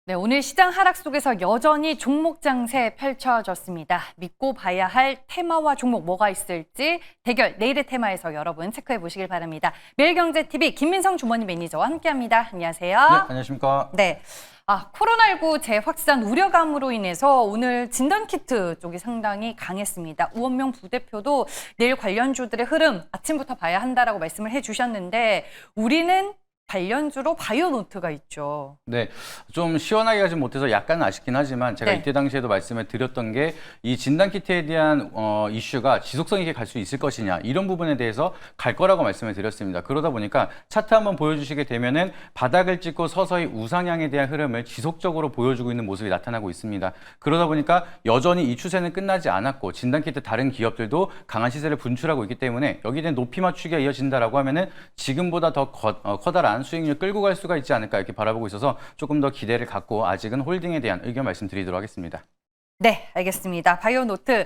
네, 오늘 시장 하락 속에서 여전히 종목 장세 펼쳐졌습니다. 믿고 봐야 할 테마와 종목 뭐가 있을지 대결 내일의 테마에서 여러분 체크해 보시길 바랍니다. 매일경제TV 김민성 주머니 매니저와 함께합니다. 안녕하세요. 네, 안녕하십니까. 네. 코로나19 재확산 우려감으로 인해서 오늘 진단키트 쪽이 상당히 강했습니다. 우원명 부대표도 내일 관련주들의 흐름 아침부터 봐야 한다라고 말씀을 해주셨는데 우리는 관련주로 바이오노트가 있죠. 네, 좀 시원하게 가지 못해서 약간 아쉽긴 하지만 제가 네. 이때 당시에도 말씀을 드렸던 게 이 진단키트에 대한 이슈가 지속성 있게 갈 수 있을 것이냐 이런 부분에 대해서 갈 거라고 말씀을 드렸습니다. 그러다 보니까 차트 한번 보여주시게 되면은 바닥을 찍고 서서히 우상향에 대한 흐름을 지속적으로 보여주고 있는 모습이 나타나고 있습니다. 그러다 보니까 여전히 이 추세는 끝나지 않았고 진단키트 다른 기업들도 강한 시세를 분출하고 있기 때문에 여기에 대한 높이 맞추기가 이어진다라고 하면은 지금보다 더 커다란 수익률 끌고 갈 수가 있지 않을까 이렇게 바라보고 있어서 조금 더 기대를 갖고 아직은 홀딩에 대한 의견 말씀드리도록 하겠습니다. 네, 알겠습니다. 바이오노트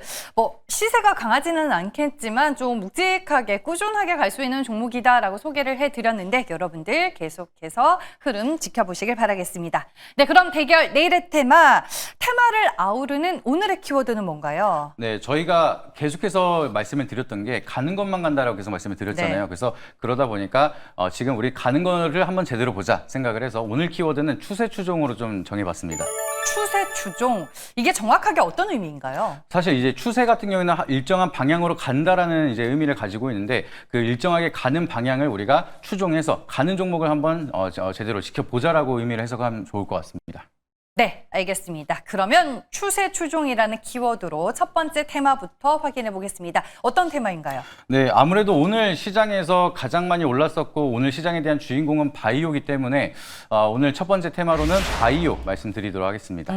시세가 강하지는 않겠지만 좀 묵직하게 꾸준하게 갈 수 있는 종목이다라고 소개를 해드렸는데 여러분들 계속해서 흐름 지켜보시길 바라겠습니다. 네, 그럼 대결 내일의 테마를 아우르는 오늘의 키워드는 뭔가요? 네, 저희가 계속해서 말씀을 드렸던 게 가는 것만 간다라고 계속 말씀을 드렸잖아요. 네. 그래서 그러다 보니까 지금 우리 가는 거를 한번 제대로 보자 생각을 해서 오늘 키워드는 추세 추종으로 좀 정해봤습니다. 추세 추종, 이게 정확하게 어떤 의미인가요? 사실 이제 추세 같은 경우에는 일정한 방향으로 간다라는 이제 의미를 가지고 있는데 그 일정하게 가는 방향을 우리가 추종해서 가는 종목을 한번 제대로 지켜보자라고 의미를 해석하면 좋을 것 같습니다. 네, 알겠습니다. 그러면 추세 추종이라는 키워드로 첫 번째 테마부터 확인해 보겠습니다. 어떤 테마인가요? 네, 아무래도 오늘 시장에서 가장 많이 올랐었고 오늘 시장에 대한 주인공은 바이오이기 때문에 오늘 첫 번째 테마로는 바이오 말씀드리도록 하겠습니다.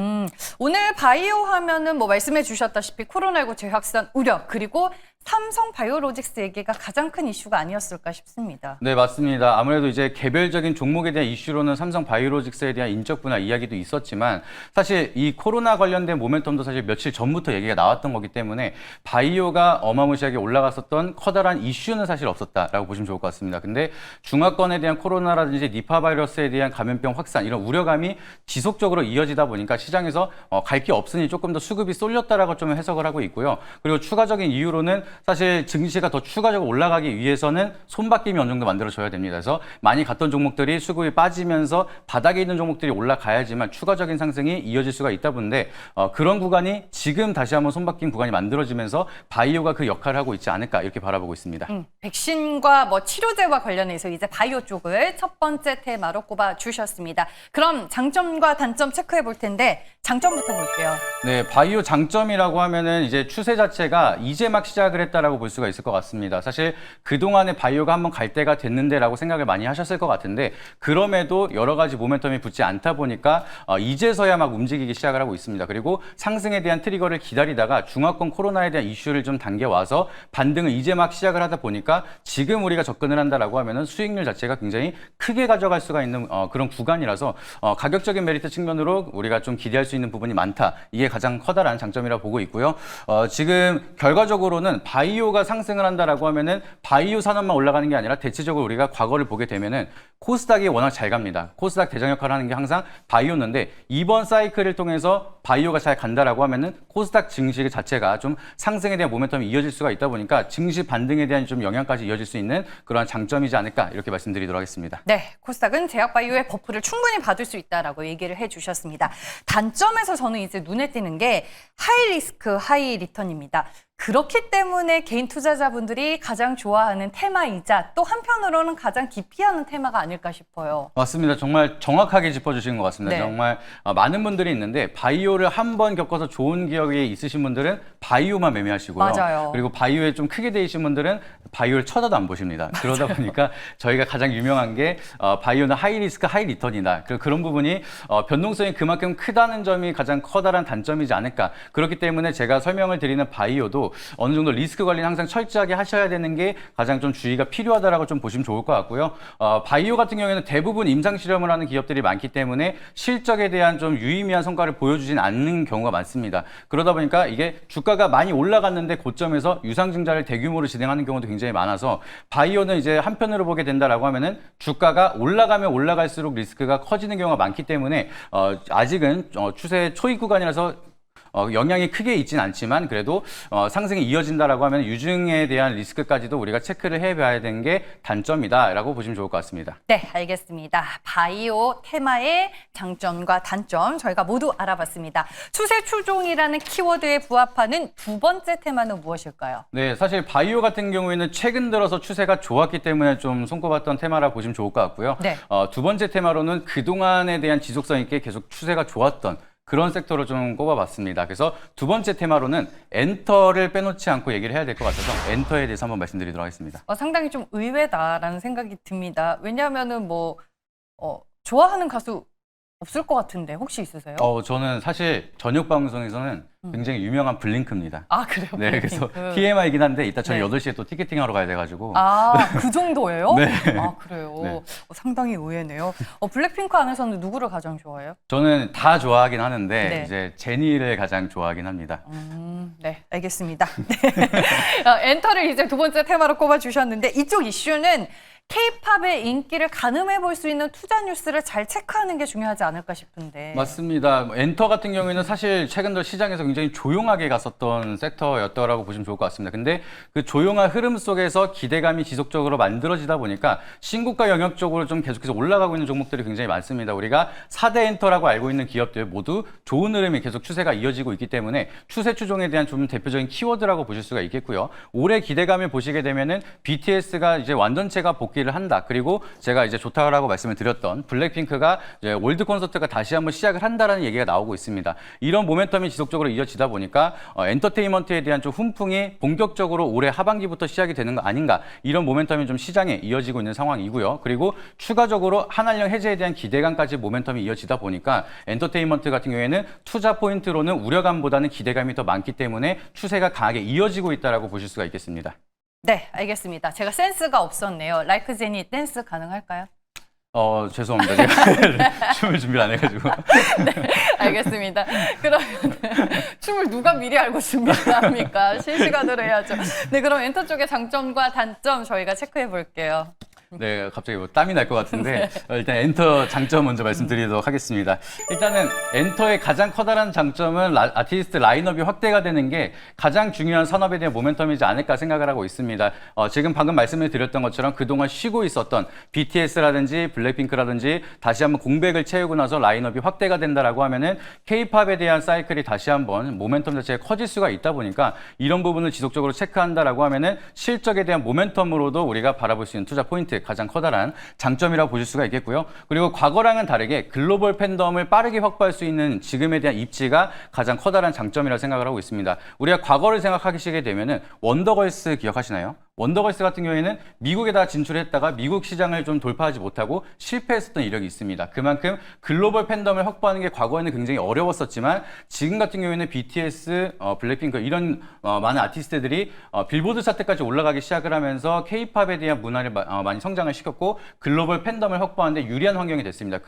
오늘 바이오 하면은 말씀해 주셨다시피 코로나19 재확산 우려 그리고 삼성 바이오로직스 얘기가 가장 큰 이슈가 아니었을까 싶습니다. 네, 맞습니다. 아무래도 이제 개별적인 종목에 대한 이슈로는 삼성 바이오로직스에 대한 인적 분할 이야기도 있었지만 사실 이 코로나 관련된 모멘텀도 사실 며칠 전부터 얘기가 나왔던 거기 때문에 바이오가 어마무시하게 올라갔었던 커다란 이슈는 사실 없었다라고 보시면 좋을 것 같습니다. 근데 중화권에 대한 코로나라든지 니파 바이러스에 대한 감염병 확산 이런 우려감이 지속적으로 이어지다 보니까 시장에서 갈 게 없으니 조금 더 수급이 쏠렸다라고 좀 해석을 하고 있고요. 그리고 추가적인 이유로는 사실 증시가 더 추가적으로 올라가기 위해서는 손바뀜이 어느 정도 만들어져야 됩니다. 그래서 많이 갔던 종목들이 수급이 빠지면서 바닥에 있는 종목들이 올라가야지만 추가적인 상승이 이어질 수가 있다 보는데 그런 구간이 지금 다시 한번 손바뀜 구간이 만들어지면서 바이오가 그 역할을 하고 있지 않을까 이렇게 바라보고 있습니다. 백신과 치료제와 관련해서 이제 바이오 쪽을 첫 번째 테마로 꼽아 주셨습니다. 그럼 장점과 단점 체크해 볼 텐데 장점부터 볼게요. 네, 바이오 장점이라고 하면은 이제 추세 자체가 이제 막 시작을 했다라고 볼 수가 있을 것 같습니다. 사실 그동안에 바이오가 한번 갈 때가 됐는데라고 생각을 많이 하셨을 것 같은데 그럼에도 여러 가지 모멘텀이 붙지 않다 보니까 이제서야 막 움직이기 시작을 하고 있습니다. 그리고 상승에 대한 트리거를 기다리다가 중화권 코로나에 대한 이슈를 좀 당겨와서 반등을 이제 막 시작을 하다 보니까 지금 우리가 접근을 한다라고 하면은 수익률 자체가 굉장히 크게 가져갈 수가 있는 그런 구간이라서 가격적인 메리트 측면으로 우리가 좀 기대할 수 있는 부분이 많다. 이게 가장 커다란 장점이라고 보고 있고요. 지금 결과적으로는 바이오가 상승을 한다라고 하면은 바이오 산업만 올라가는 게 아니라 대체적으로 우리가 과거를 보게 되면은 코스닥이 워낙 잘 갑니다. 코스닥 대장 역할을 하는 게 항상 바이오인데 이번 사이클을 통해서 바이오가 잘 간다라고 하면은 코스닥 증시 자체가 좀 상승에 대한 모멘텀이 이어질 수가 있다 보니까 증시 반등에 대한 좀 영향까지 이어질 수 있는 그러한 장점이지 않을까 이렇게 말씀드리도록 하겠습니다. 네, 코스닥은 제약바이오의 버프를 충분히 받을 수 있다라고 얘기를 해주셨습니다. 단점에서 저는 이제 눈에 띄는 게 하이 리스크, 하이 리턴입니다. 그렇기 때문에 개인 투자자분들이 가장 좋아하는 테마이자 또 한편으로는 가장 기피하는 테마가 아닐까 싶어요. 맞습니다. 정말 정확하게 짚어주신 것 같습니다. 네. 정말 많은 분들이 있는데 바이오를 한 번 겪어서 좋은 기억이 있으신 분들은 바이오만 매매하시고요. 맞아요. 그리고 바이오에 좀 크게 되신 분들은 바이오를 쳐다도 안 보십니다. 그러다 보니까 저희가 가장 유명한 게 바이오는 하이 리스크, 하이 리턴이다. 그런 부분이 변동성이 그만큼 크다는 점이 가장 커다란 단점이지 않을까. 그렇기 때문에 제가 설명을 드리는 바이오도 있고 어느 정도 리스크 관리는 항상 철저하게 하셔야 되는 게 가장 좀 주의가 필요하다라고 좀 보시면 좋을 것 같고요. 바이오 같은 경우에는 대부분 임상 실험을 하는 기업들이 많기 때문에 실적에 대한 좀 유의미한 성과를 보여주진 않는 경우가 많습니다. 그러다 보니까 이게 주가가 많이 올라갔는데 고점에서 유상증자를 대규모로 진행하는 경우도 굉장히 많아서 바이오는 이제 한편으로 보게 된다라고 하면은 주가가 올라가면 올라갈수록 리스크가 커지는 경우가 많기 때문에 아직은 추세 초입 구간이라서 영향이 크게 있진 않지만 그래도 상승이 이어진다라고 하면 유증에 대한 리스크까지도 우리가 체크를 해봐야 되는 게 단점이다라고 보시면 좋을 것 같습니다. 네, 알겠습니다. 바이오 테마의 장점과 단점 저희가 모두 알아봤습니다. 추세 추종이라는 키워드에 부합하는 두 번째 테마는 무엇일까요? 네, 사실 바이오 같은 경우에는 최근 들어서 추세가 좋았기 때문에 좀 손꼽았던 테마라 보시면 좋을 것 같고요. 네. 두 번째 테마로는 그동안에 대한 지속성 있게 계속 추세가 좋았던 그런 섹터로 좀 꼽아봤습니다. 그래서 두 번째 테마로는 엔터를 빼놓지 않고 얘기를 해야 될 것 같아서 엔터에 대해서 한번 말씀드리도록 하겠습니다. 상당히 좀 의외다라는 생각이 듭니다. 왜냐하면은 좋아하는 가수 없을 것 같은데 혹시 있으세요? 저는 사실 저녁 방송에서는 굉장히 유명한 블링크입니다. 아, 그래요? 네, 그래서 블랙핑크. TMI이긴 한데 이따 저녁 네. 8시에 또 티켓팅하러 가야 돼가지고. 그 정도예요? 네. 아, 그래요? 네. 상당히 의외네요. 블랙핑크 안에서는 누구를 가장 좋아해요? 저는 다 좋아하긴 하는데 네. 이제 제니를 가장 좋아하긴 합니다. 네, 알겠습니다. 네. 엔터를 이제 두 번째 테마로 꼽아주셨는데 이쪽 이슈는 K-팝의 인기를 가늠해 볼 수 있는 투자 뉴스를 잘 체크하는 게 중요하지 않을까 싶은데. 맞습니다. 엔터 같은 경우에는 사실 최근 들어 시장에서 굉장히 조용하게 갔었던 섹터였다라고 보시면 좋을 것 같습니다. 근데 그 조용한 흐름 속에서 기대감이 지속적으로 만들어지다 보니까 신고가 영역 쪽으로 좀 계속해서 올라가고 있는 종목들이 굉장히 많습니다. 우리가 4대 엔터라고 알고 있는 기업들 모두 좋은 흐름이 계속 추세가 이어지고 있기 때문에 추세 추종에 대한 좀 대표적인 키워드라고 보실 수가 있겠고요. 올해 기대감을 보시게 되면은 BTS가 이제 완전체가 복귀를 한다. 그리고 제가 이제 좋다라고 말씀을 드렸던 블랙핑크가 이제 월드 콘서트가 다시 한번 시작을 한다라는 얘기가 나오고 있습니다. 이런 모멘텀이 지속적으로 이어지다 보니까 엔터테인먼트에 대한 좀 훈풍이 본격적으로 올해 하반기부터 시작이 되는 거 아닌가 이런 모멘텀이 좀 시장에 이어지고 있는 상황이고요. 그리고 추가적으로 한한령 해제에 대한 기대감까지 모멘텀이 이어지다 보니까 엔터테인먼트 같은 경우에는 투자 포인트로는 우려감보다는 기대감이 더 많기 때문에 추세가 강하게 이어지고 있다라고 보실 수가 있겠습니다. 네, 알겠습니다. 제가 센스가 없었네요. 라이크 제니 댄스 가능할까요? 죄송합니다. 제가 춤을 준비를 안 해가지고. 네, 알겠습니다. 그러면 춤을 누가 미리 알고 준비를 합니까? 실시간으로 해야죠. 네, 그럼 엔터 쪽의 장점과 단점 저희가 체크해 볼게요. 네, 갑자기 땀이 날 것 같은데 일단 엔터 장점 먼저 말씀드리도록 하겠습니다. 일단은 엔터의 가장 커다란 장점은 아티스트 라인업이 확대가 되는 게 가장 중요한 산업에 대한 모멘텀이지 않을까 생각을 하고 있습니다. 지금 방금 말씀을 드렸던 것처럼 그동안 쉬고 있었던 BTS라든지 블랙핑크라든지 다시 한번 공백을 채우고 나서 라인업이 확대가 된다라고 하면은 K-팝에 대한 사이클이 다시 한번 모멘텀 자체가 커질 수가 있다 보니까 이런 부분을 지속적으로 체크한다라고 하면은 실적에 대한 모멘텀으로도 우리가 바라볼 수 있는 투자 포인트 가장 커다란 장점이라고 보실 수가 있겠고요. 그리고 과거랑은 다르게 글로벌 팬덤을 빠르게 확보할 수 있는 지금에 대한 입지가 가장 커다란 장점이라고 생각을 하고 있습니다. 우리가 과거를 생각하시게 되면은 원더걸스 기억하시나요? 원더걸스 같은 경우에는 미국에다 진출했다가 미국 시장을 좀 돌파하지 못하고 실패했었던 이력이 있습니다. 그만큼 글로벌 팬덤을 확보하는 게 과거에는 굉장히 어려웠었지만 지금 같은 경우에는 BTS, 블랙핑크 이런 많은 아티스트들이 빌보드 차트까지 올라가기 시작을 하면서 K-팝에 대한 문화를 많이 성장을 시켰고 글로벌 팬덤을 확보하는 데 유리한 환경이 됐습니다.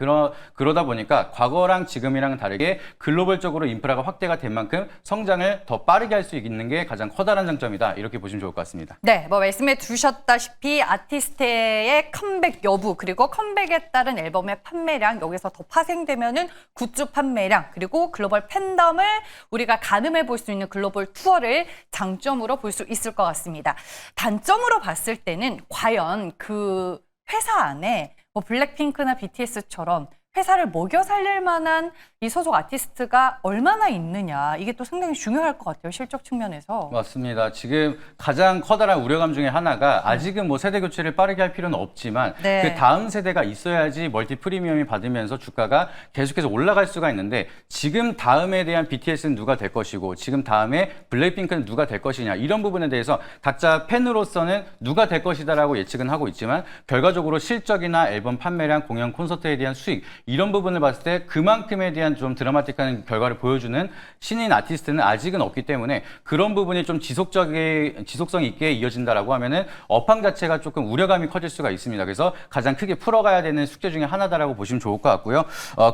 그러다 보니까 과거랑 지금이랑 다르게 글로벌적으로 인프라가 확대가 된 만큼 성장을 더 빠르게 할 수 있는 게 가장 커다란 장점이다. 이렇게 보시면 좋을 것 같습니다. 네, 말씀해 주셨다시피 아티스트의 컴백 여부 그리고 컴백에 따른 앨범의 판매량 여기서 더 파생되면은 굿즈 판매량 그리고 글로벌 팬덤을 우리가 가늠해 볼 수 있는 글로벌 투어를 장점으로 볼 수 있을 것 같습니다. 단점으로 봤을 때는 과연 그 회사 안에 블랙핑크나 BTS처럼 회사를 먹여 살릴 만한 이 소속 아티스트가 얼마나 있느냐 이게 또 상당히 중요할 것 같아요. 실적 측면에서. 맞습니다. 지금 가장 커다란 우려감 중에 하나가 아직은 뭐 세대 교체를 빠르게 할 필요는 없지만 네. 그 다음 세대가 있어야지 멀티 프리미엄이 받으면서 주가가 계속해서 올라갈 수가 있는데 지금 다음에 대한 BTS는 누가 될 것이고 지금 다음에 블랙핑크는 누가 될 것이냐 이런 부분에 대해서 각자 팬으로서는 누가 될 것이다라고 예측은 하고 있지만 결과적으로 실적이나 앨범 판매량, 공연 콘서트에 대한 수익 이런 부분을 봤을 때 그만큼에 대한 좀 드라마틱한 결과를 보여주는 신인 아티스트는 아직은 없기 때문에 그런 부분이 좀 지속성 있게 이어진다라고 하면은 업황 자체가 조금 우려감이 커질 수가 있습니다. 그래서 가장 크게 풀어가야 되는 숙제 중에 하나다라고 보시면 좋을 것 같고요.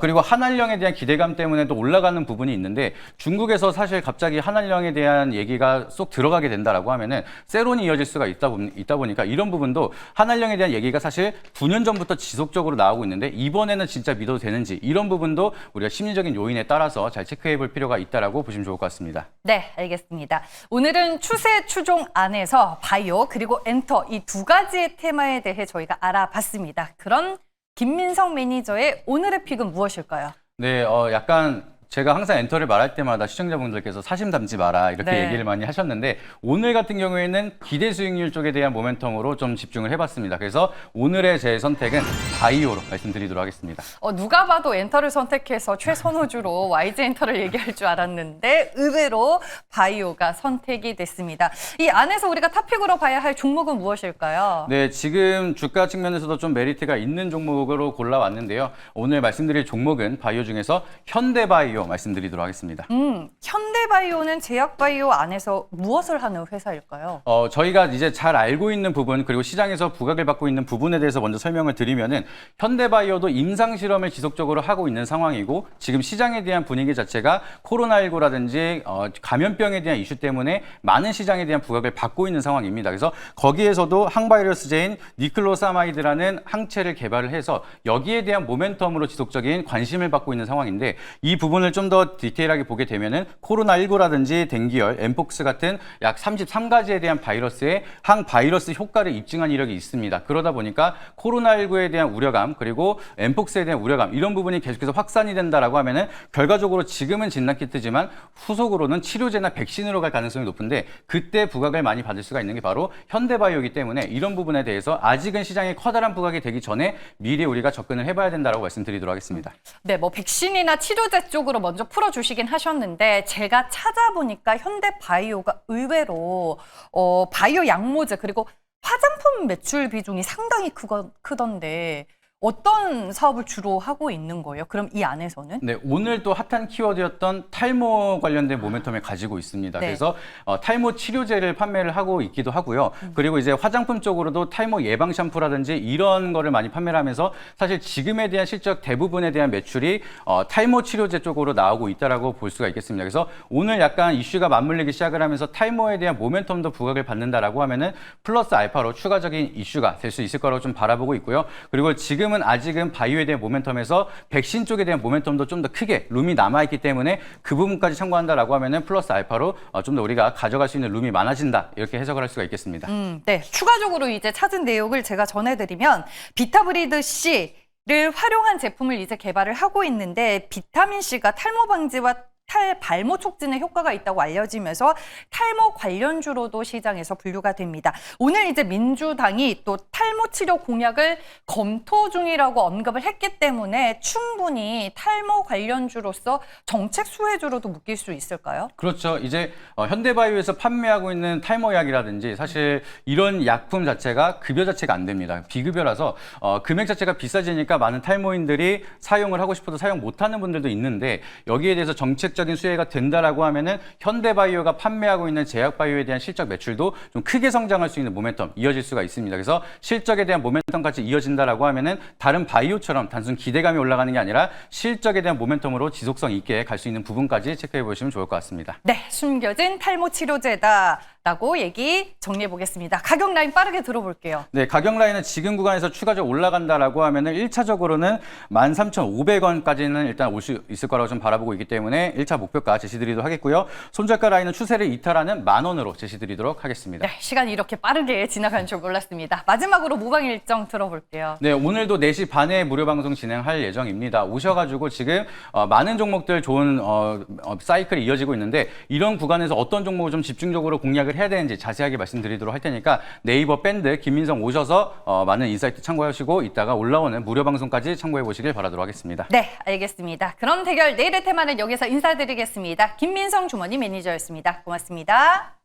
그리고 한알령에 대한 기대감 때문에 또 올라가는 부분이 있는데 중국에서 사실 갑자기 한알령에 대한 얘기가 쏙 들어가게 된다라고 하면은 세론이 이어질 수가 있다 보니까 이런 부분도 한알령에 대한 얘기가 사실 9년 전부터 지속적으로 나오고 있는데 이번에는 진짜 믿어도 되는지 이런 부분도 우리가 심리적인 요인에 따라서 잘 체크해 볼 필요가 있다라고 보시면 좋을 것 같습니다. 네, 알겠습니다. 오늘은 추세 추종 안에서 바이오 그리고 엔터 이 두 가지의 테마에 대해 저희가 알아봤습니다. 그런 김민성 매니저의 오늘의 픽은 무엇일까요? 네, 약간 제가 항상 엔터를 말할 때마다 시청자분들께서 사심 담지 마라 이렇게 네. 얘기를 많이 하셨는데 오늘 같은 경우에는 기대 수익률 쪽에 대한 모멘텀으로 좀 집중을 해봤습니다. 그래서 오늘의 제 선택은 바이오로 말씀드리도록 하겠습니다. 누가 봐도 엔터를 선택해서 최선호주로 YG 엔터를 얘기할 줄 알았는데 의외로 바이오가 선택이 됐습니다. 이 안에서 우리가 탑픽으로 봐야 할 종목은 무엇일까요? 네, 지금 주가 측면에서도 좀 메리트가 있는 종목으로 골라왔는데요. 오늘 말씀드릴 종목은 바이오 중에서 현대바이오 말씀드리도록 하겠습니다. 현대바이오는 제약바이오 안에서 무엇을 하는 회사일까요? 저희가 이제 잘 알고 있는 부분 그리고 시장에서 부각을 받고 있는 부분에 대해서 먼저 설명을 드리면은 현대바이오도 임상 실험을 지속적으로 하고 있는 상황이고 지금 시장에 대한 분위기 자체가 코로나19라든지 감염병에 대한 이슈 때문에 많은 시장에 대한 부각을 받고 있는 상황입니다. 그래서 거기에서도 항바이러스제인 니클로사마이드라는 항체를 개발을 해서 여기에 대한 모멘텀으로 지속적인 관심을 받고 있는 상황인데 이 부분을 좀 더 디테일하게 보게 되면은 코로나19라든지 댕기열, 엠폭스 같은 약 33가지에 대한 바이러스의 항바이러스 효과를 입증한 이력이 있습니다. 그러다 보니까 코로나19에 대한 우려감 그리고 엠폭스에 대한 우려감 이런 부분이 계속해서 확산이 된다라고 하면은 결과적으로 지금은 진단키트지만 후속으로는 치료제나 백신으로 갈 가능성이 높은데 그때 부각을 많이 받을 수가 있는 게 바로 현대바이오이기 때문에 이런 부분에 대해서 아직은 시장에 커다란 부각이 되기 전에 미리 우리가 접근을 해봐야 된다고 말씀드리도록 하겠습니다. 네, 뭐 백신이나 치료제 쪽으로 먼저 풀어주시긴 하셨는데 제가 찾아보니까 현대바이오가 의외로 바이오 약모제 그리고 화장품 매출 비중이 상당히 크던데 어떤 사업을 주로 하고 있는 거예요? 그럼 이 안에서는? 네, 오늘 또 핫한 키워드였던 탈모 관련된 모멘텀을 가지고 있습니다. 네. 그래서 탈모 치료제를 판매를 하고 있기도 하고요. 그리고 이제 화장품 쪽으로도 탈모 예방 샴푸라든지 이런 거를 많이 판매를 하면서 사실 지금에 대한 실적 대부분에 대한 매출이 탈모 치료제 쪽으로 나오고 있다라고 볼 수가 있겠습니다. 그래서 오늘 약간 이슈가 맞물리기 시작을 하면서 탈모에 대한 모멘텀도 부각을 받는다라고 하면은 플러스 알파로 추가적인 이슈가 될 수 있을 거라고 좀 바라보고 있고요. 그리고 지금은 아직은 바이오에 대한 모멘텀에서 백신 쪽에 대한 모멘텀도 좀 더 크게 룸이 남아있기 때문에 그 부분까지 참고한다라고 하면은 플러스 알파로 좀 더 우리가 가져갈 수 있는 룸이 많아진다 이렇게 해석을 할 수가 있겠습니다. 네, 추가적으로 이제 찾은 내용을 제가 전해드리면 비타브리드 C를 활용한 제품을 이제 개발을 하고 있는데 비타민 C가 탈모 방지와 발모 촉진에 효과가 있다고 알려지면서 탈모 관련주로도 시장에서 분류가 됩니다. 오늘 이제 민주당이 또 탈모 치료 공약을 검토 중이라고 언급을 했기 때문에 충분히 탈모 관련주로서 정책 수혜주로도 묶일 수 있을까요? 그렇죠. 이제 현대바이오에서 판매하고 있는 탈모약이라든지 사실 이런 약품 자체가 급여 자체가 안 됩니다. 비급여라서 금액 자체가 비싸지니까 많은 탈모인들이 사용을 하고 싶어도 사용 못하는 분들도 있는데 여기에 대해서 정책적인 수혜가 된다라고 하면은 현대바이오가 판매하고 있는 제약바이오에 대한 실적 매출도 좀 크게 성장할 수 있는 모멘텀 이어질 수가 있습니다. 그래서 실적에 대한 모멘텀까지 이어진다라고 하면은 다른 바이오처럼 단순 기대감이 올라가는 게 아니라 실적에 대한 모멘텀으로 지속성 있게 갈 수 있는 부분까지 체크해 보시면 좋을 것 같습니다. 네, 숨겨진 탈모 치료제다라고 얘기 정리해 보겠습니다. 가격 라인 빠르게 들어볼게요. 네, 가격 라인은 지금 구간에서 추가적으로 올라간다라고 하면은 1차적으로는 13,500원까지는 일단 올 수 있을 거라고 좀 바라보고 있기 때문에 1차 목표가 제시드리도록 하겠고요. 손절가 라인은 추세를 이탈하는 10,000원으로 제시드리도록 하겠습니다. 네, 시간이 이렇게 빠르게 지나간 줄 몰랐습니다. 마지막으로 모방 일정 들어볼게요. 네, 오늘도 4시 반에 무료 방송 진행할 예정입니다. 오셔가지고 지금 많은 종목들 좋은 사이클이 이어지고 있는데 이런 구간에서 어떤 종목을 좀 집중적으로 공략을 해야 되는지 자세하게 말씀드리도록 할 테니까 네이버 밴드 김민성 오셔서 많은 인사이트 참고하시고 이따가 올라오는 무료 방송까지 참고해 보시길 바라도록 하겠습니다. 네, 알겠습니다. 그럼 대결 내일의 테마는 여기서 인사드리겠습니다. 김민성 주머니 매니저였습니다. 고맙습니다.